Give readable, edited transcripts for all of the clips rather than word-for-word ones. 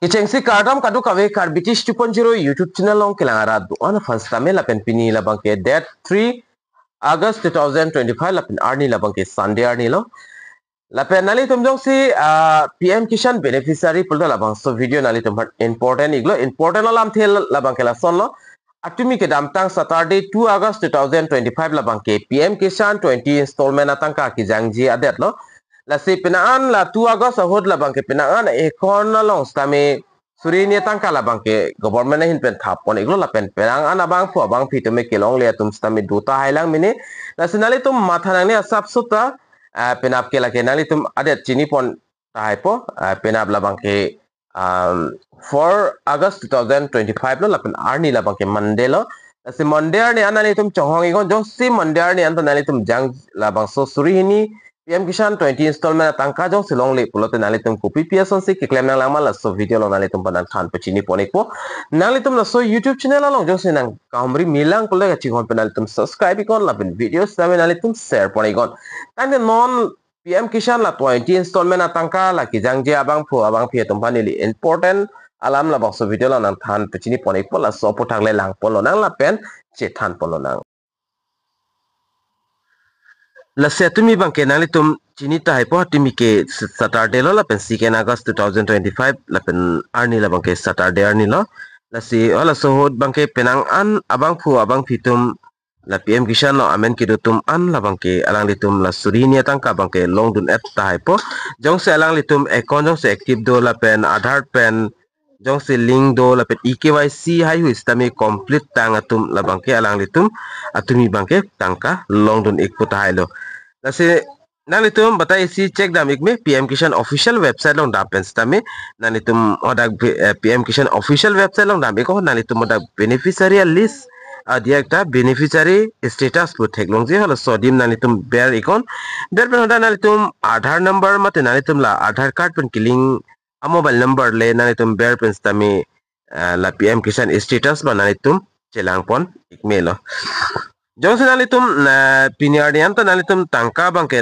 Kicengsi kardam kadu kawe kar British 2.0 YouTube channel long kilangara duan first time lapen pini labang ke date 3 August 2025 lapen arni labang ke Sunday arni lo lapen nali tumjong si PM Kisan beneficiary pulda labang so video nali tumhat important iglo important alam thel labang ke la son lo atumi ke damtang Saturday 2 August 2025 labang ke PM Kisan 20 installment atang ka ki jangji adet lo la si pinaan la 2 August ahod la bangke pinaan ekon na long stami suri ni tangka la bangke government hin pen thap pon iglo la pen perang ana bang pho bang phi tume kelong le tum stami duta hailang mini la sinali tum matha nang ni asap suta penap ke la ke nali tum adet chini pon tai po penap la bangke 4 August 2025 lo la pen arni la bangke Monday lo si Monday ni anali tum chonghong igon jong si Monday ni anta nali tum jang la bang so suri ni PM Kisan 20 installment tangka jong silong le pulote nali tum kopi piason si ki claim nang lama la so video lo nali tum panan khan pachini ponik po nali tum la so YouTube channel long jong sinang kamri milang kulle ga chihon penali tum subscribe ikon la bin videos tame nali tum share ponikon tande non PM Kisan la 20 installment tangka la ki jang je abang phu abang phi tum panili important alam la bang so video lo nang khan pachini ponik po la so po thang le lang polo nang la pen che than polo nang la setumi bang ke nali tum chini ta hai po timi ke Saturday lo la pen 2 August 2025 la pen arni la bang ke Saturday arni lo la si ola so hot bang ke penang an abang phu abang phitum la PM Kisan lo amen ki tum an la bang ke alang litum la suri ni tang ka bang ke long dun app ta hai po jong se alang litum account jong se active do la pen Aadhaar pen jong se link do la pen EKYC hai hu istami complete tang atum la bang ke alang litum atumi bang ke tangka long dun ik puta hai lo nasi nani tum batai si check damik me PM Kisan official website long dam pen stami nani tum oda PM Kisan official website long dam ko nani tum oda beneficiary list dia ekta beneficiary status pu thek long je holo sodim nani tum bear icon der pen oda nani tum Aadhaar number mate nani tum la Aadhaar card pen killing a mobile number le nani tum bear pen stami la PM Kisan status ba nani tum chelang pon ikmelo jong se nali tum na piniardian ta nali tum tangka bangke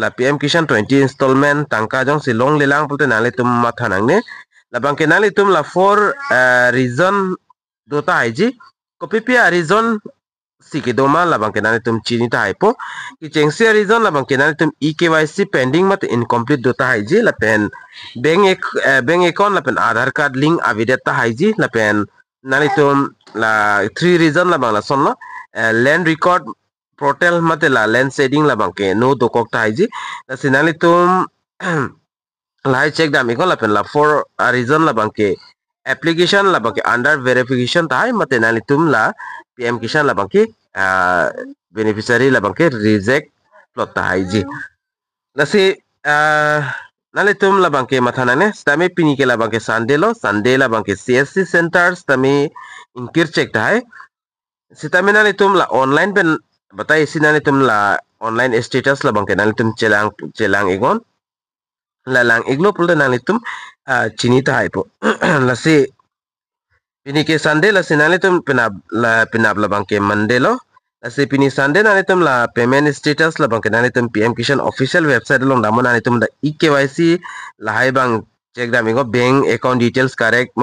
la PM Kisan 20 installment tangka jong si long lelang pulte nali tum mathanang ne la bangke nali tum la 4 reason dota haiji kopi pia reason siki doma la bangke nali tum chini ta haipo ki chengsi reason la bangke nali tum EKYC pending mat incomplete dota haiji la pen bank account la pen Aadhaar card link avidet ta haiji la pen nali tum la 3 reason la bang la son lo land record portal mate la land shading la bangke no dokok ta haiji la sinali tum lai check dam ikon la pen la 4 reason la bangke application la bangke under verification ta hai mate nali tum la PM Kisan la bangke beneficiary la bangke reject plot ta haiji la si nali tum la bangke mathana ne stami pini ke la bangke Sunday la bangke CSC centers tami inkir check ta hai sitamina ni tum la online pen batai sinani tum la online status la bangke nani tum chelang igon la lang iglo pulda nani tum chini ta hai po la si pini ke Sunday la sinani tum pinab la bangke Monday lo la si pini Sunday nani tum la payment status la bangke nani tum PM Kisan official website long damo nani tum la EKYC la hai bang check damigo bank account details correct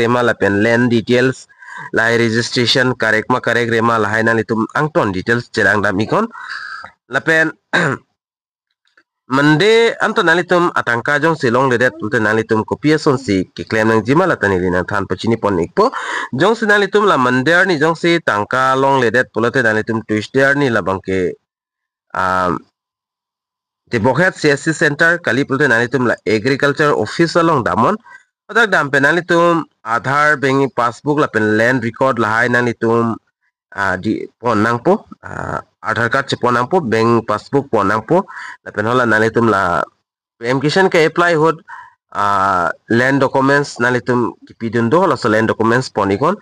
rema la pen land details lai registration correct ma correct rema la hai nani tum angton details chelang dam ikon la pen Monday anto nani tum atangka jong silong le det tulte nani tum kopia son si ki claim nang jima la tani lina than pachini pon ikpo jong si nani tum la Monday ni jong si tangka long le det pulote nani tum Tuesday ni la bangke te bokhet CSC center kali pulote nani tum la agriculture office long damon odak dam pe nani tum Aadhaar bank passbook la pen land record la hai nani tum di pon nang po Aadhaar card che pon nang po bank passbook pon nang po la pen hola nani tum la PM Kisan ke apply hot land documents nani tum kipidun do hola so land documents pon ikon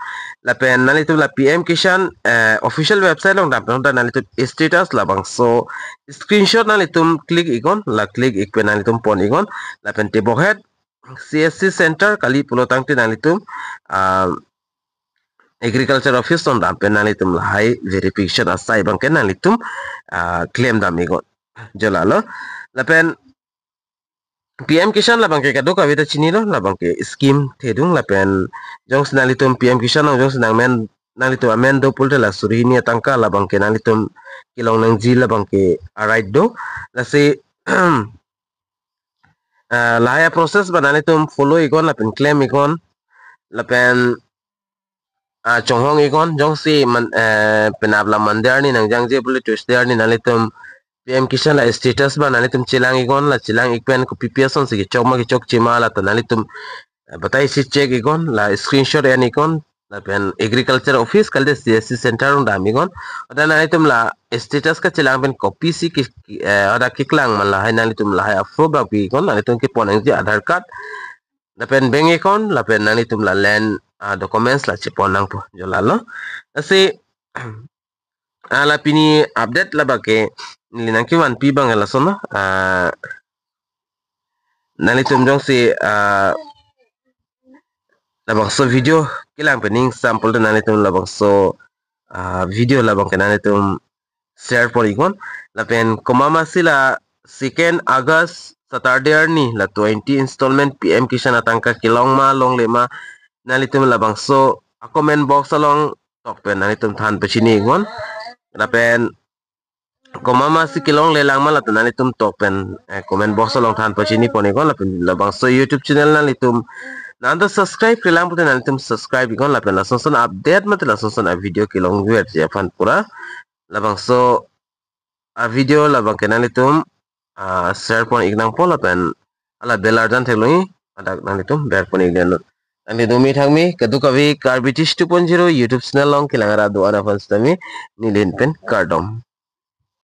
la pen nani tum la PM Kisan official website long dam pen nani tum status la bang so screenshot nani tum click ikon la click ik pen nani tum pon ikon la pen te bohet CSC center kali pulotang ti nalitum agriculture office on dam pen nalitum hai verification asai bang ken nalitum claim dam igon jolalo la pen PM Kisan la bangke kado ka beta chini lo la bangke scheme thedung la pen jong snalitum PM Kisan jong snang men nalitum amen do pulte la surini tangka la bangke nalitum kilong nang ji la bangke arait do la se la ya proses ba nalitum follow ikon la pen claim ikon la pen chonghong ikon jong si man penabla mandar ni nang jang je pulte twist there ni nalitum PM Kisan la status ba nalitum chilang ikon la chilang ikpen ko PPS on sige chok ma ki chok chima la ta nalitum batai si check ikon la screenshot yan ikon la pen agriculture office kalde CSC center on dami ikon ada nalitum la status ka chilang pen copy si ki ada kiklang man la hai nalitum la hai afro ba bi ikon nalitum ki poneng ji Aadhaar card la pen bank account la pen nalitum la land documents la chiponang po jolalo asi ala pini update la ba ke nilinang ki wan pi bang la sona nalitum jong si labang so video kilang pening sample to nalitum labang so video labang ke nalitum share por ikon lapen komama sila 2 August Saturday ni la 20 installment PM Kisan atangka kilong ma long lema nalitum labang so comment box along tok pen nalitum than pechini ikon lapen komama si kilong lelang ma la nalitum tok pen comment box along than pechini pon ikon lapen labang so YouTube channel nalitum nanda subscribe kelang putin nalitum subscribe ikon lapen langsung son update mate langsung son video kilong view ya fan pura labang so video labang kenalitum share pon ignang pon lapen ala belarjan theloi adak nalitum ber pon ignan ani dumi thangmi kadu kavi Car British 2.0 YouTube channel long kilangara do ana fans tami nilin pen kardom